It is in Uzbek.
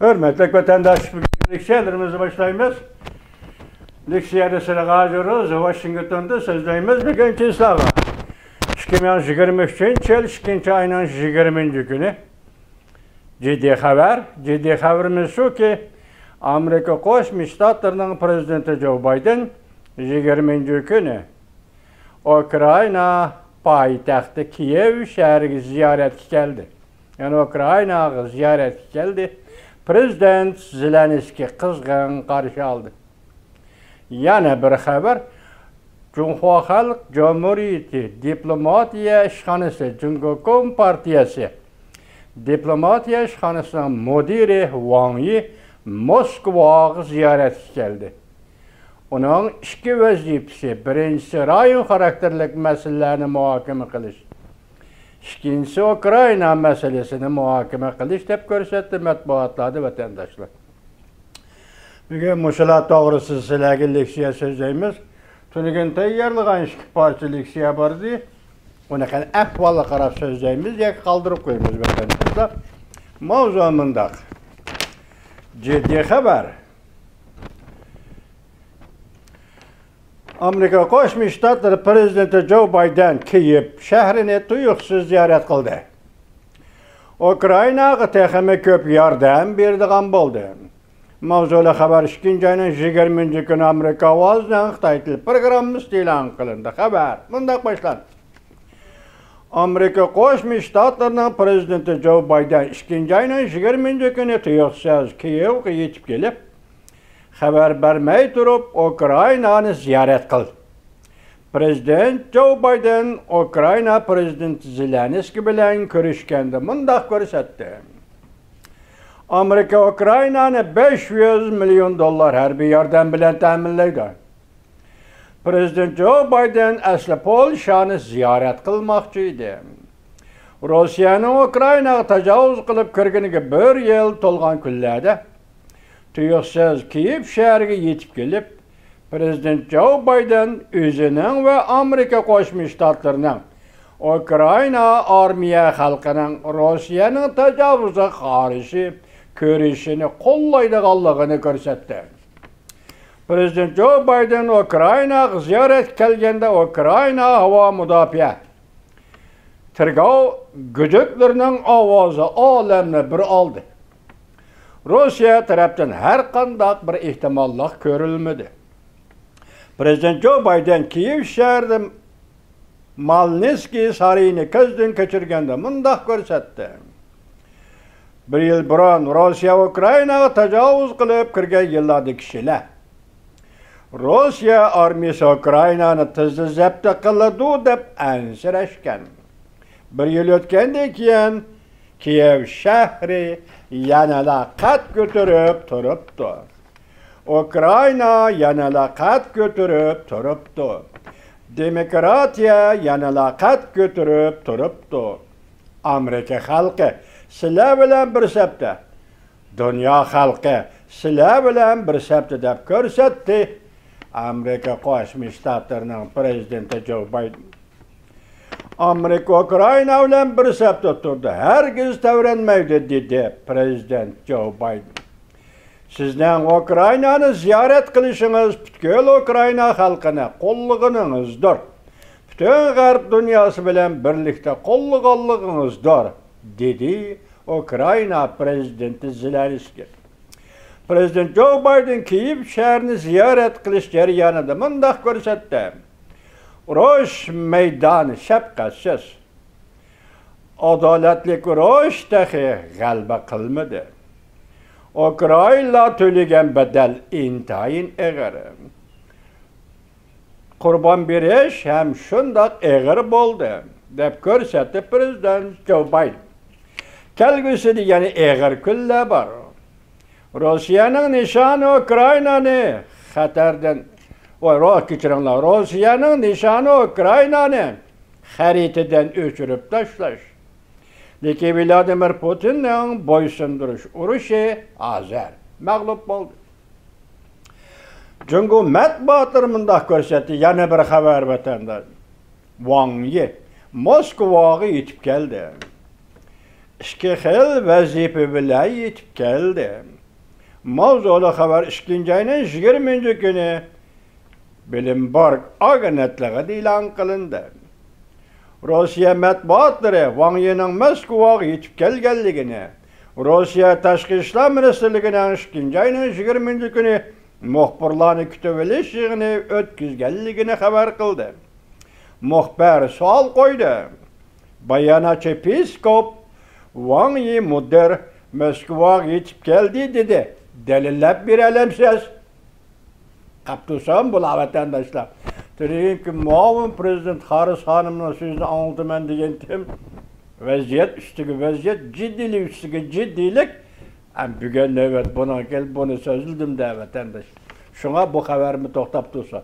Hürmetli vatandaş, bugün leksiyalarımızı başlayımız. Leksiyada sıra geliyoruz, Washington'da sözleyimiz bugünkü islaha. 2023 yıl 2. ayının 20. günü. Ciddi haber. Ciddi haberimiz şu ki, Amerika Qo'shma Shtatlarning prezidenti Joe Biden 20. günü Ukrayna poytaxti Kiev shahriga ziyoratga keldi. Yani Ukraynaga ziyoratga keldi. Prezident Zelenskiy qizg'in qarshi oldi. Yana bir xabar. Cumhur Xalq Cumhuriyeti Diplomatiya ishxonasi Jumgokom partiyasi Diplomatiya ishxonasining mudiri Wang Yi Moskvaga ziyoratga keldi. Uning ikki vazifasi: birinchisi rayon xarakterlik masalalarni muhokama qilish, ikkinchisi Ukrayna masalasini muhokama qilish deb ko'rsatdi matbuotlarda vatandoshlar. Bugun mushular to'g'risida sizlarga leksiya so'zlaymiz. Tunigan tayyorlagan ikki parcha leksiya bor edi. Uni qani ahvolga qarab so'zlaymiz yoki qoldirib qo'yamiz vatandoshlar. Mavzu mundaq. Ciddi xabar. Amerika Qo'shma Shtatlari prezidenti Joe Biden Kiev shahrini tuyuqsiz ziyorat qildi. Ukraynaga texnik ko'p yordam beradigan bo'ldi. Mavzuli xabar 2. ayning 20. kuni Amerika ovozidan Xitoy til programmasi e'lon qilindi. Xabar bunday boshlanadi. Amerika Qo'shma Shtatlarining prezidenti Joe Biden 2. ayning 20. kuni tuyuqsiz Kievga yetib kelib, xabar bermay turib Ukraynani ziyorat qildi. Prezident Joe Biden Ukrayna prezidenti Zelenskiy bilan ko'rishganda bunday ko'rsatdi. Amerika Ukraynani $500 million harbiy yordam bilan ta'minlaydi. Prezident Joe Biden asli Polshani ziyorat qilmoqchi edi. Rossiyaning Ukraynaga tajovuz qilib kirganiga 1 yil to'lgan kunlarda tuyuqsiz Kiev shahriga yetib kelib, Prezident Joe Biden o'zining va Amerika Qo'shma Shtatlarining Ukrayna armiya xalqining Rossiyaning tajovuziga qarshi ko'rishini qo'llaydiganligini ko'rsatdi. Prezident Joe Biden Ukraynaga ziyorat kelganda Ukrayna havo mudofaa tergov gujuklarining ovozi olamni bir oldi. Rossiya tarafdan har qanday bir ehtimollik ko'rilmadi. Prezident Joe Biden Kiev shahrida Malnskiy saroyini ko'zdan kechirganda bunday ko'rsatdi. 1 yil burun Rossiya Ukraynaga tajovuz qilib kirgan yillardagi kishilar Rossiya armiyasi Ukraynani tezda zabt qiladi deb ansirashgan. 1 yil o'tgandan keyin Kiev shahri yanada qad ko'tarib turibdi. Ukrayna yanada qad ko'tarib turibdi. Demokratiya yanada qad ko'tarib turibdi. Amerika xalqi sizlar bilan bir safda, dunyo xalqi sizlar bilan bir safda deb ko'rsatdi Amerika Qo'shma Shtatlarining prezidenti Joe Biden. Amerika Ukrayna bilan bir safda turdi, hargiz tavranmaydi dedi prezident Joe Biden. Sizning Ukraynani ziyorat qilishingiz butkul Ukrayna xalqini qo'llaganingizdir. Bütün G'arb dunyosi bilan birlikda qo'llaganligingizdir, dedi Ukrayna prezidenti Zelenskiy. Prezident Joe Biden Kiev shahrini ziyorat qilish jarayonida bunday ko'rsatdi. Urush maydoni shafqatsiz, adolatli urush dahi g'alaba qilmadi. Ukrayna to'lagan badal intayin og'ir. Qurbon berish ham shunday og'ir bo'ldi, deb ko'rsatdi prezident Joe Biden. Kelgusida yana og'ir kunlar bor. Rossiyaning nishoni Ukraynani xatardan Rossiyaning nishoni Ukraynani xaritadan o'chirib tashlash. Lekin Vladimir Putinning bo'ysundirish urushi azar mag'lub bo'ldi. Jungo matbuotlari bunday ko'rsatdi. Yana bir xabar vatandosh. Wang Yi Moskvaga yetib keldi. ikki xil vazifa bilan yetib keldi. Mavzuli xabar 2-ayning 20 kuni Bilimborg agentligida e'lon qilindi. Rossiya matbuotlari Wang Yining Moskvaga yetib kelganligini, Rossiya Tashqi ishlar ministrligining 2-ayning 20 kuni muxbirlarni kutib olish yig'ini o'tkazganligini xabar qildi. Muxbir savol qo'ydi. Bayonotchi Peskov Wang Yi mudir Moskvaga yetib keldi dedi. Dalillab beralamsiz? Qaptusan bu vatandaşlar. Dedim ki muavin prezident Haris Hanım'ın sözünü anlatıman degendim. Vaziyet üstüge vaziyet, ciddilik üstüge ciddilik. Bugün evet buna gel bunu sözüldüm de vatandaş. Şuna bu haberimi toxtab tursa.